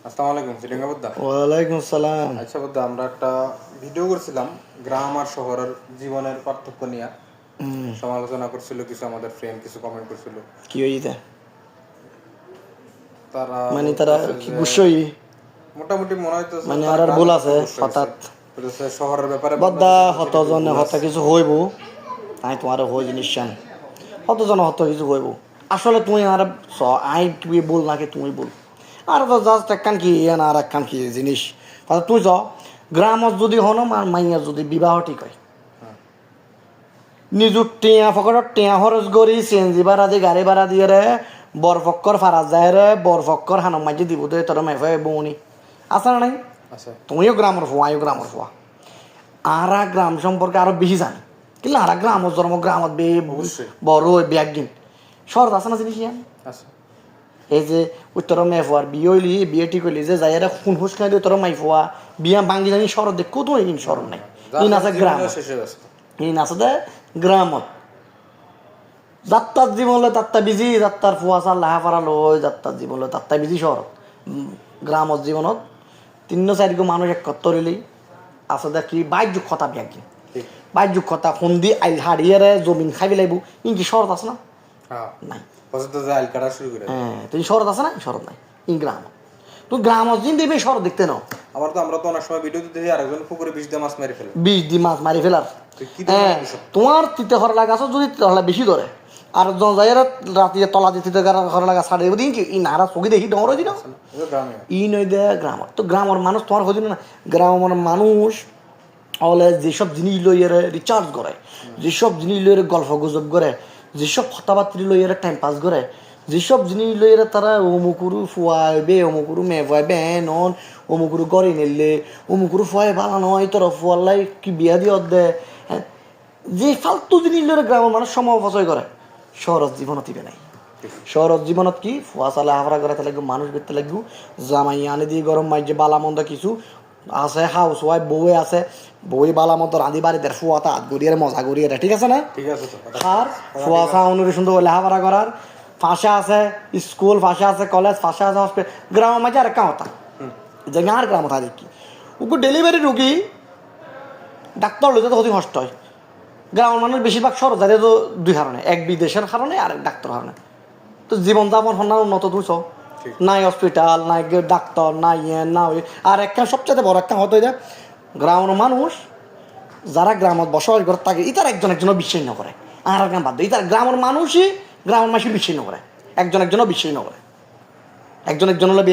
আসসালামু আলাইকুম শ্রীলঙ্কা বুদ্ধা। ওয়ালাইকুম সালাম। আচ্ছা বুদ্ধা, আমরা একটা ভিডিও করছিলাম গ্রাম আর শহরের জীবনের পার্থক্য নিয়ে সমালোচনা করছিল কিছু আমাদের ফ্রেন্ড, কিছু কমেন্ট করছিল। কি হইতে তারা মানে তারা বলতেছে কি যে গুছই মোটামুটি মনে হইতেছে মানে তারা আর গ্রামের ভুল কথা আছে গুছিয়ে হঠাৎ বলতেছে শহরের ব্যাপারে বদ্দা বলতেছে হত সেটা একটু জনে ভুল হত আছে। কিছু হইব। আমি তোমার হই জিনিস চান হত জন হত কিছু হইব। আসলে তুমি আর আই তুই বল নাকি তুমি বল আর তো জাস্ট একখান কি এন আর একখান কি জিনিস তুই য গ্রামত যদি হন আর মাইয়া যদি বিবাহ ঠিক হয় নিজুর টিয়া ফকটর টিয়া খরচ করি সিএনজি ভাড়া দিয়ে গাড়ি ভাড়া দিয়ে রে বরফক্কর ফারাজ যায় রে বরফক্কর হানম মাঝে দিব দে তোর মেফে বউনি আছে না নাই? আচ্ছা, তুমিও গ্রামের ফুয়া আমিও গ্রামের ফুয়া আরা গ্রাম সম্পর্কে আরো বেশি জানি কিন্তু আরা গ্রামত জন্ম গ্রামত অবশ্যই বড় ব্যাগ দিন শহর আছে না জিনিস ইয়ান আচ্ছা। এই যে উত্তর মেফুয়ার বিয়ে হইলি বিয়ে ঠিক হইলি যে যাই এরা খুন হুস খাই দিয়ে তোর মাইফুয়া বিয়া ভাঙ্গি জানি শহর দেখ কত ইন শহর নাই ইন আছে গ্রাম শেষে ব্যস্ত। ইন আছে দে গ্রামত যাত্রার জীবন হলে তাত্তা বিজি যাত্রার ফুয়া চাল লাহা ফারা লই যাত্রার জীবন হলে তাত্তা বিজি শহর গ্রামত জীবনত ৩-৪ মানুষ এক কত্তরিলি আছে দে কি বাইর কথা ব্যাগি ঠিক। বাইর কথা খুন্দি আইল হারিয়ে জমিন খাইবি লাগব ইনকি শহরত আছে না? হ্যাঁ, নাই। পছন্দ যে আইল কাটা শুরু করে। হ্যাঁ তুই শহরত আছে না? শহরত নাই। ইন গ্রাম তুই গ্রামত জিন দিবি শহর দেখতে নাও আবার তো আমরা তো অনেক সময় ভিডিও দিতে আরেকজন পুকুরে বিষ দিয়ে মাছ মেরে ফেলে। বিষ দি মাছ মারি ফেলার কি ধরনের হ্যাঁ বিষয়? তোমার তিতে হর লাগা আছে যদি তিতে হরলা বেশি ধরে আর জন যাই রাতে তলা দিতে হর লাগা ছাড়ে দেবো দিন কি ই নারা চকি দেখি ডর দিন এটা গ্রামে। ই নই দে গ্রামর তো গ্রামের মানুষ তোমার হয়ে না গ্রামের মানুষ হলে যেসব জিনিস লইয়ারে রিচার্জ করে যেসব জিনিস লইয়ারে গল্প গুজব করে যেসব কথাবার্তা লইয়ারে টাইম পাস করে যেসব জিনিস লইয়ারে তারা অমুকুরু ফুয়াইবে অমুকুরু মেফাইবে নন অমুকুরু গড়ি নিলে অমুকুরু ফুয়াই ভালো নয় তোর ফুয়াল্লাই কি বিয়া দিয়ে দে হ্যাঁ যে ফালতু জিনিস লইয়ারে গ্রামের মানুষ সময় অপচয় করে শহরের জীবনত ইবে নাই। শহরের জীবনত কি ফুয়া চালে হাফরা করে লাগবে মানুষ দেখতে লাগবে জামাই আনি দিয়ে গরম মাইজে বালা মন্দ কিছু আছে হাউস ওয়াইফ বউয়ে আছে বই বালা মতো রাঁধি বাড়ি দেয় ফুয়াতা হাত গড়িয়ে মজা গড়িয়ে ঠিক আছে না? ঠিক আছে তো। আর ফুয়া চা অনুরি সুন্দর লেখাপড়া করার ফাঁসা আছে স্কুল ফাঁসা আছে কলেজ ফাঁসা আছে হসপিটাল গ্রামের মাঝে আর একটা হতা যে আর গ্রাম হতা দেখি ওকে ডেলিভারি রুগী ডাক্তার লইতে তো অতি কষ্ট হয় গ্রামের মানুষ বেশিরভাগ শহর যায় তো দুই কারণে এক বিদেশের কারণে আর এক ডাক্তার কারণে তো জীবনযাপন হন উন্নত দুইশ নাই হসপিটাল নাই ডাক্তার নাই না আর একটা সবচেয়ে বড় একটা হতো যে গ্রামের মানুষ যারা গ্রামত বসবাস করে তাকে ইতার একজন একজনও বিশ্বাস ন করে আর একজন বাধ্য ইতার গ্রামের মানুষই গ্রামের মানুষই বিশ্বাস ন করে একজন একজনও বিশ্বাস ন করে একজন একজন হলে